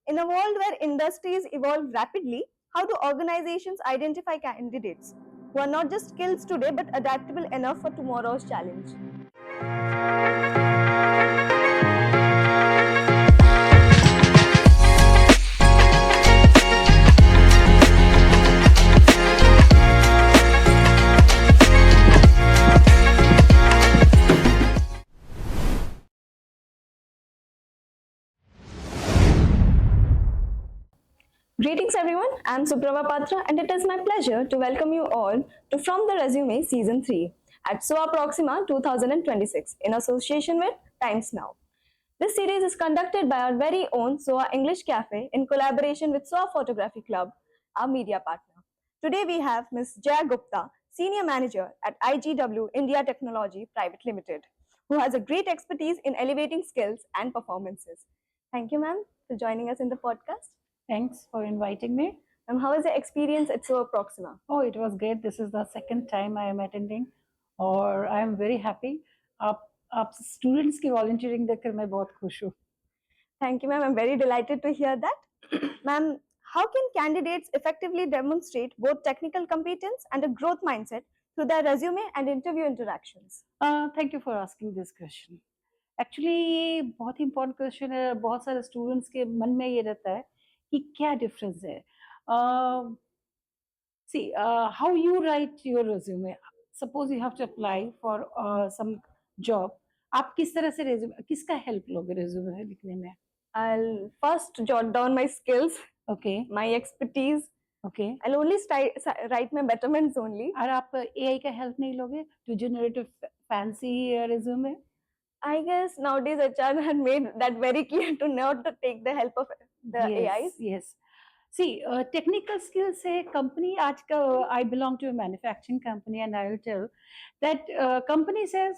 In a world where industries evolve rapidly, how do organizations identify candidates who are not just skills today but adaptable enough for tomorrow's challenge? Greetings everyone, I am Suprava Patra and it is my pleasure to welcome you all to From the Resume Season 3 at SOA Proxima 2026 in association with Times Now. This series is conducted by our very own SOA English Cafe in collaboration with SOA Photography Club, our media partner. Today we have Ms. Jaya Gupta, Senior Manager at IGW India Technologies Private Limited, who has a great expertise in elevating skills and performances. Thank you, ma'am, for joining us in the podcast. Thanks for inviting me. How was the experience at SOA Proxima? Oh, it was great. This is the second time I am attending और I am very happy. आप students की volunteering देखकर मैं बहुत खुश हूँ. Thank you, ma'am. I'm very delighted to hear that. Ma'am, how can candidates effectively demonstrate both technical competence and a growth mindset through their resume and interview interactions? Thank you for asking this question. Actually ये बहुत important question है. बहुत सारे students के मन में ये रहता है कि क्या difference है. See, how you write your resume. Suppose you have to apply for some job. आप किस तरह से resume, किसका help लोगे resume लिखने में? I'll first jot down my skills, Okay. my expertise. Okay. I'll only write my betterments only. और आप AI का help नहीं लोगे to generate a fancy resume? I guess nowadays HR had made that very clear to not to take the help of the AIs. Yes. See, technical skills say company, I belong to a manufacturing company and I will tell that company says,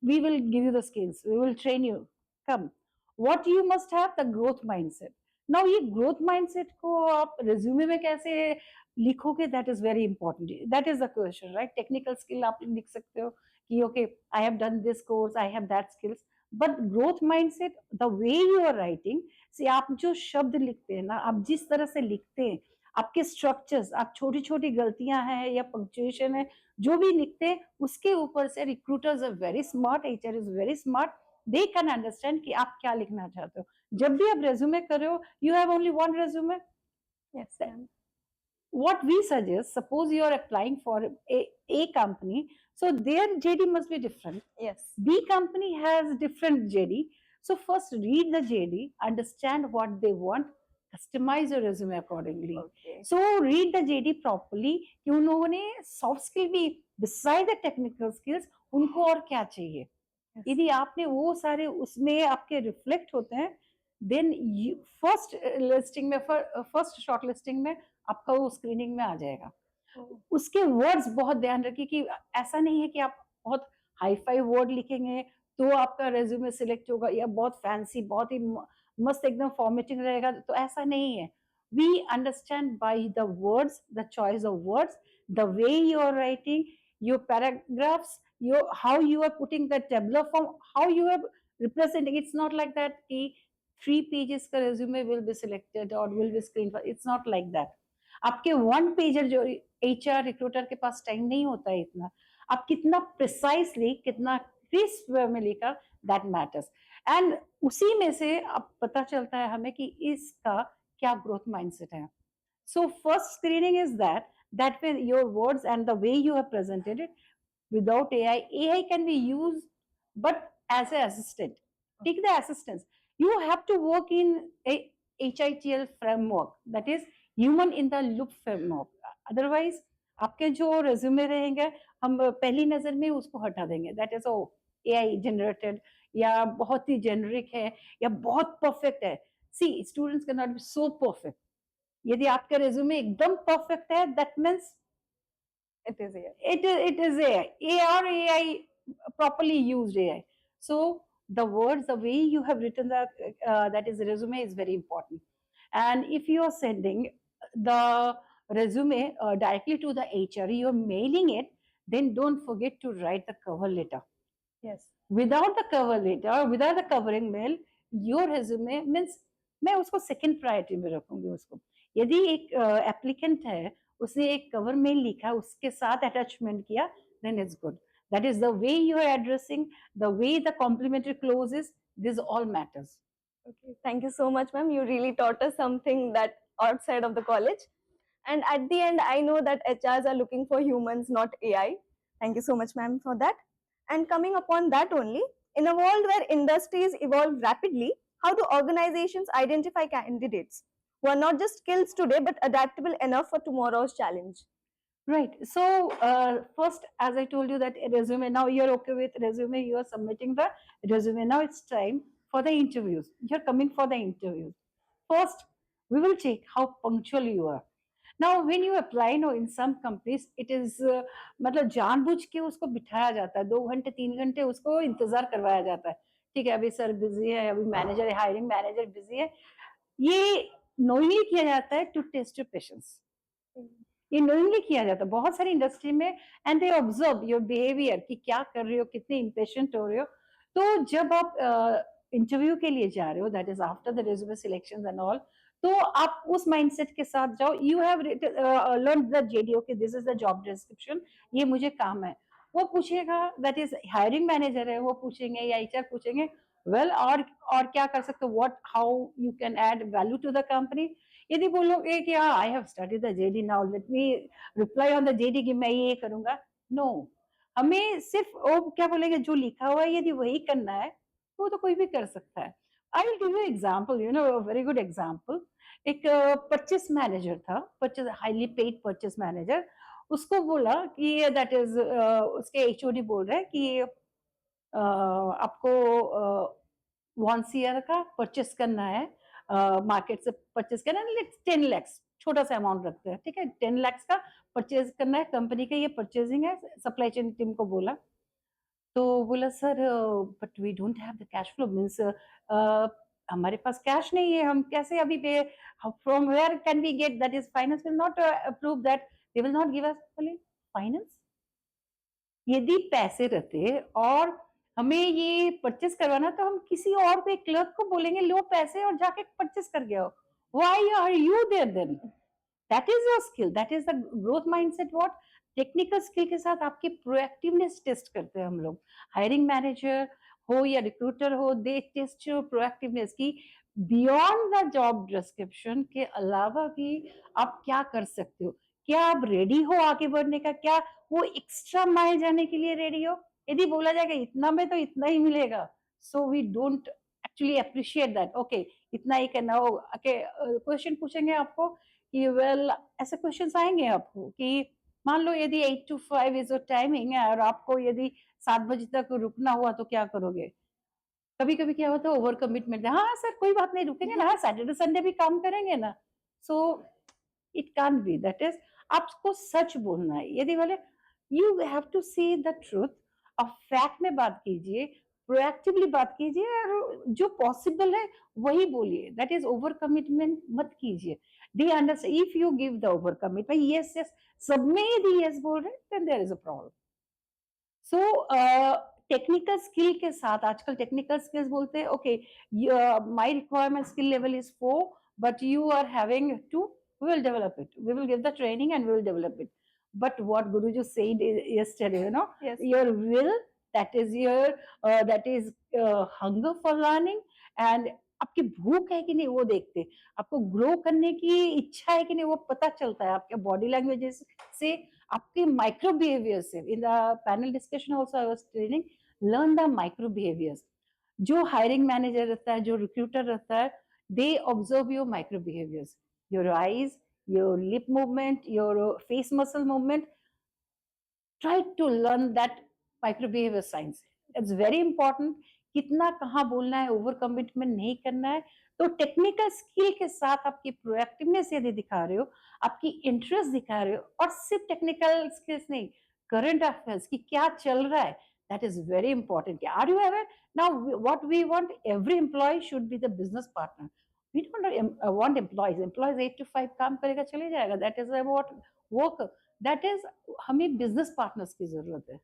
we will give you the skills, we will train you, come. What you must have, the growth mindset. Now ये growth mindset को आप resume में कैसे लिखोगे, that is very important. That is the question, right? Technical skill आप लिख सकते हो कि okay, I have done this course, I have that skills. But growth mindset, the way you are writing, see आप जो शब्द लिखते हैं ना, आप जिस तरह से लिखते हैं, आपके स्ट्रक्चर्स, आप छोटी छोटी गलतियां हैं या पंक्चुएशन है, जो भी लिखते हैं उसके ऊपर से recruiters are very smart, HR is very smart, they can understand कि आप क्या लिखना चाहते हो. जब भी आप रेज्यूमे कर रहे हो, you have only one resume. Yes, ma'am. What we suggest, suppose you are applying for a company, so their JD must be different. Yes. B company has different JD. So first read the JD, understand what they want, customize your resume accordingly. Okay. So read the JD properly कि उन्होंने soft skill भी beside the technical skills उनको और क्या चाहिए. Yes. यदि आपने वो सारे उसमें आपके रिफ्लेक्ट होते हैं, देन फर्स्ट लिस्टिंग में फर्स्ट शॉर्ट लिस्टिंग में आपका वो स्क्रीनिंग में आ जाएगा. उसके वर्ड्स बहुत ध्यान रखिए कि ऐसा नहीं है कि आप बहुत हाई फाई वर्ड लिखेंगे तो आपका रेज्यूमे सिलेक्ट होगा या बहुत फैंसी, बहुत ही मस्त एकदम फॉर्मेटिंग रहेगा, तो ऐसा नहीं है. We understand by the words, the choice of words, the way you are writing your paragraphs, how you are putting the tabular form, how you are representing. It's not like that कि 3 pages का resume will be selected or will be screened for. It's not like that. आपके 1 pager जो HR recruiter के पास time नहीं होता है इतना, आप कितना precisely, कितना crisp वे में लिखा, that matters. And उसी में से अब पता चलता है हमें कि इसका क्या growth mindset है. So first screening is that way your words and the way you have presented it. Without AI can be used, but as an assistant. Take the assistance. You have to work in a HITL framework, that is human in the loop framework. Otherwise, आपके जो resume रहेंगे, हम पहली नजर में उसको हटा देंगे. That is AI generated, या बहुत ही generic है, या बहुत perfect है. See, students cannot be so perfect. यदि आपका resume एकदम perfect है, that means it is AI. It is AI properly used AI. So the words, the way you have written that is resume is very important. And if you are sending the resume directly to the HR, you are mailing it, then don't forget to write the cover letter. Yes. Without the cover letter, without the covering mail, your resume means मैं उसको second priority में रखूंगी उसको। यदि एक applicant है, उसने एक कवर मेल लिखा, उसके साथ अटैचमेंट किया, then it's good. That is the way you are addressing, the way the complimentary close is, this all matters. Okay, thank you so much, ma'am. You really taught us something that outside of the college. And at the end, I know that HRs are looking for humans, not AI. Thank you so much, ma'am, for that. And coming upon that only, in a world where industries evolve rapidly, how do organizations identify candidates who are not just skills today but adaptable enough for tomorrow's challenge? Right. So first, as I told you that resume, now you're okay with resume, you are submitting the resume. Now it's time for the interviews. You're coming for the interviews. First, we will check how punctual you are. Now, when you apply, no, in some companies, it is मतलब जानबूझ के उसको बिठाया जाता है, 2 घंटे 3 घंटे उसको इंतजार करवाया जाता है। ठीक है, अभी सर बिजी है, अभी मैनेजर हायरिंग मैनेजर बिजी है। ये नोइंगली किया जाता है टू टेस्ट योर पेशेंस। ये नोइंगली किया जाता है बहुत सारी इंडस्ट्री में, and they observe your behaviour कि क्या कर रहे हो, कितने इम्पेशेंट हो रहे हो। तो जब आप इंटरव्यू के लिए जा रहे हो, that is after the resume selection and all, तो आप उस माइंडसेट के साथ जाओ। You have learn the JD, okay this is the job description, ये मुझे काम है। वो पूछेगा, दैट इज हायरिंग मैनेजर है, वो पूछेंगे या एचआर पूछेंगे, वेल और क्या कर सकते हो, what how you can add value to the company. यदि बोलोगे कि हाँ I have studied the JD, now let me reply on the JD कि मैं ये करूंगा, नो। हमें सिर्फ वो क्या बोलेंगे, जो लिखा हुआ है यदि वही करना है वो तो कोई भी कर सकता है। I will give you example, you know very good example. एक परचेस मैनेजर था, purchase highly paid purchase manager. उसको बोला कि दैट इज उसके एचओडी बोल रहे हैं कि आपको 1 CR का परचेस करना है, मार्केट से परचेस करना है, 10 lakhs, छोटा सा अमाउंट रखते हैं, ठीक है, 10 lakhs का परचेज करना है, कंपनी का ये परचेजिंग है। सप्लाई चेन टीम को बोला, तो बोला sir but we don't have the cash flow, means हमारे पास कैश नहीं है, हम कैसे अभी pay, from where can we get, that is finance will not approve that, they will not give us. बोले फाइनेंस, यदि पैसे रहते और हमें ये परचेस करवाना, तो हम किसी और को, एक क्लर्क को बोलेंगे लो पैसे और जाके परचेस कर गया हो। Why are you there then? That is your skill, that is the growth mindset. What technical skill के साथ आपकी प्रोएक्टिवनेस टेस्ट करते हैं हम लोग। हायरिंग मैनेजर हो या रिक्रूटर हो, दे टेस्ट योर प्रोएक्टिवनेस की बियॉन्ड द जॉब डिस्क्रिप्शन के अलावा भी आप क्या कर सकते हो, क्या आप रेडी हो आगे बढ़ने का, क्या वो एक्स्ट्रा माइल जाने के लिए रेडी हो। यदि बोला जाएगा इतना में तो इतना ही मिलेगा, so we don't actually appreciate that, okay इतना ही करना हो। क्वेश्चन पूछेंगे आपको कि वेल, ऐसे क्वेश्चंस आएंगे आपको कि मान लो यदि 8 to 5 इज टाइमिंग है और आपको यदि 7 बजे तक रुकना हुआ तो क्या करोगे। कभी कभी क्या होता है, ओवर कमिटमेंट है, हाँ सर कोई बात नहीं रुकेंगे ना, हाँ सैटरडे संडे भी काम करेंगे ना। So it can't be, that is आपको सच बोलना है। यदि बोले you have to see the truth, और फैक्ट में बात कीजिए, प्रोएक्टिवली बात कीजिए, और जो पॉसिबल है वही बोलिए, दैट इज ओवर कमिटमेंट मत कीजिए। They understand, if you give the over commitment, yes yes, सब में यदि यस बोल रहे, then there is a problem. So technical skill के साथ, आजकल टेक्निकल स्किल्स बोलते हैं, okay my requirement skill level is 4, but you are having 2, we will develop it, we will give the training and we will develop it. But what Guruji said yesterday, you know, Yes. your will, that is your that is hunger for learning, and आपकी भूख है कि नहीं वो देखते, आपको grow करने की इच्छा है कि नहीं वो पता चलता है आपके बॉडी लैंग्वेज से, आपके माइक्रो बिहेवियर से। In the panel discussion also I was training, learn the micro behaviours. जो हायरिंग मैनेजर रहता है, जो रिक्रूटर रहता है, they observe your micro behaviours, your eyes, your lip movement, your face muscle movement. try to learn that micro behavior science, it's very important। कितना कहाँ बोलना है, ओवर कमिटमेंट नहीं करना है। तो टेक्निकल स्किल के साथ आपकी प्रोएक्टिवनेस यदि दिखा रहे हो, आपकी इंटरेस्ट दिखा रहे हो, और सिर्फ टेक्निकल स्किल्स नहीं, करंट अफेयर्स की क्या चल रहा है, that is very important। Are you aware now what we want, every employee should be the business partner। we don't want employees 8 to 5 काम करेगा चले जाएगा, that is what work, that is हमें बिजनेस पार्टनर्स की जरूरत है।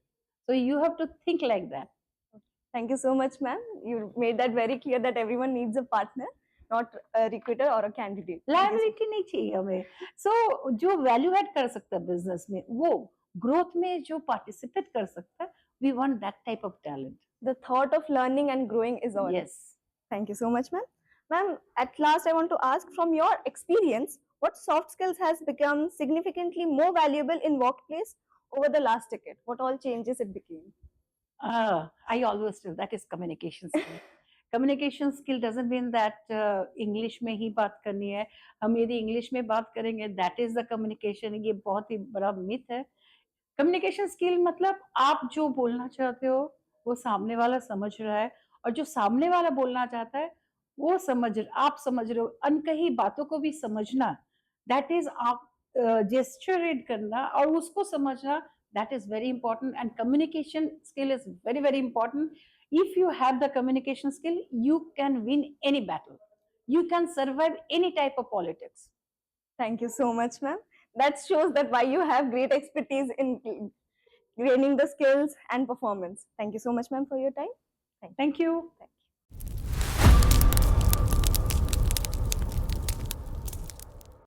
so you have to think like that। Thank you so much, ma'am. You made that very clear that everyone needs a partner, not a recruiter or a candidate. Liability नहीं चाहिए हमें. सो जो value add कर सकता है business में, वो growth में जो पार्टिसिपेट कर सकता है, we want that type of talent. The thought of learning and growing is all. Yes. Thank you so much, ma'am. Ma'am, at last I want to ask, from your experience, what soft skills has become significantly more valuable in workplace over the last decade? What all changes it became? I always tell that is communication skill. Communication skill doesn't mean that English में ही बात करनी है. हम यदि English में बात करेंगे, that is the communication. ये बहुत ही बड़ा myth है. कम्युनिकेशन स्किल मतलब आप जो बोलना चाहते हो वो सामने वाला समझ रहा है, और जो सामने वाला बोलना चाहता है वो आप समझ रहे हो. अनकही बातों को भी समझना, दैट इज आप जेस्चर रीड करना और उसको समझना, that is very important. And communication skill is very very important. If you have the communication skill, you can win any battle. You can survive any type of politics. Thank you so much, ma'am. That shows that why you have great expertise in gaining the skills and performance. Thank you so much, ma'am, for your time. Thank you.